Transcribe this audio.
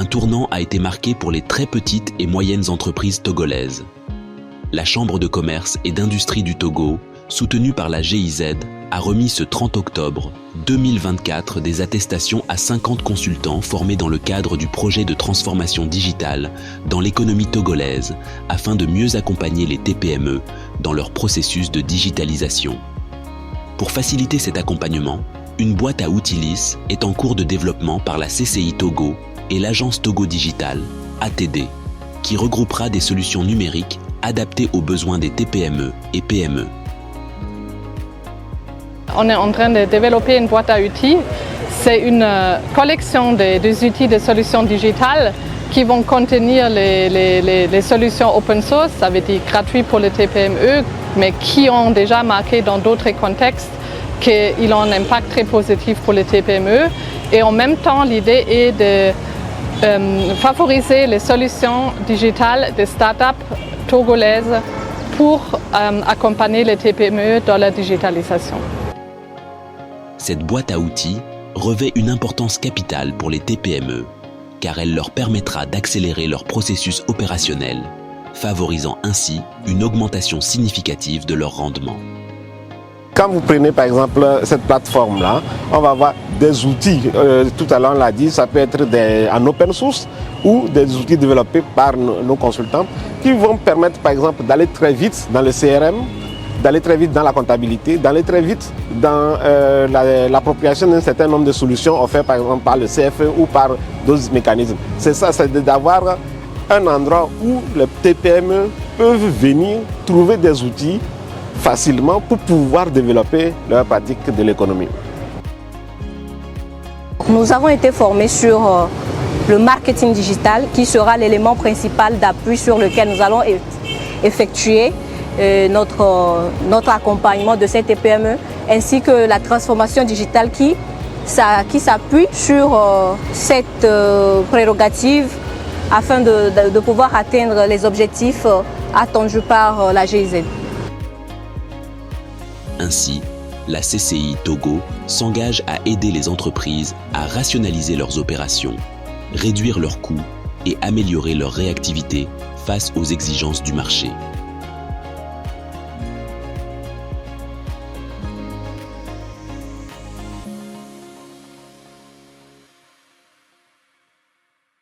un tournant a été marqué pour les très petites et moyennes entreprises togolaises. La Chambre de commerce et d'industrie du Togo, soutenue par la GIZ, a remis ce 30 octobre 2024 des attestations à 50 consultants formés dans le cadre du projet de transformation digitale dans l'économie togolaise afin de mieux accompagner les TPME dans leur processus de digitalisation. Pour faciliter cet accompagnement, une boîte à outils lisse est en cours de développement par la CCI Togo et l'agence Togo Digital, ATD, qui regroupera des solutions numériques adaptées aux besoins des TPME et PME. On est en train de développer une boîte à outils. C'est une collection des outils de solutions digitales qui vont contenir les solutions open source, ça veut dire gratuit pour les TPME, mais qui ont déjà marqué dans d'autres contextes qu'ils ont un impact très positif pour les TPME. Et en même temps, l'idée est de favoriser les solutions digitales des startups togolaises pour accompagner les TPME dans la digitalisation. Cette boîte à outils revêt une importance capitale pour les TPME, car elle leur permettra d'accélérer leur processus opérationnel, favorisant ainsi une augmentation significative de leur rendement. Quand vous prenez par exemple cette plateforme-là, on va avoir des outils, tout à l'heure on l'a dit, ça peut être en open source ou des outils développés par nos consultants qui vont permettre par exemple d'aller très vite dans le CRM, d'aller très vite dans la comptabilité, d'aller très vite dans l'appropriation d'un certain nombre de solutions offertes par exemple par le CFE ou par d'autres mécanismes. C'est ça, c'est d'avoir un endroit où les TPME peuvent venir trouver des outils facilement pour pouvoir développer leur pratique de l'économie. Nous avons été formés sur le marketing digital qui sera l'élément principal d'appui sur lequel nous allons effectuer notre accompagnement de cette TPME ainsi que la transformation digitale qui s'appuie sur cette prérogative afin de pouvoir atteindre les objectifs attendus par la GIZ. Ainsi, la CCI Togo s'engage à aider les entreprises à rationaliser leurs opérations, réduire leurs coûts et améliorer leur réactivité face aux exigences du marché.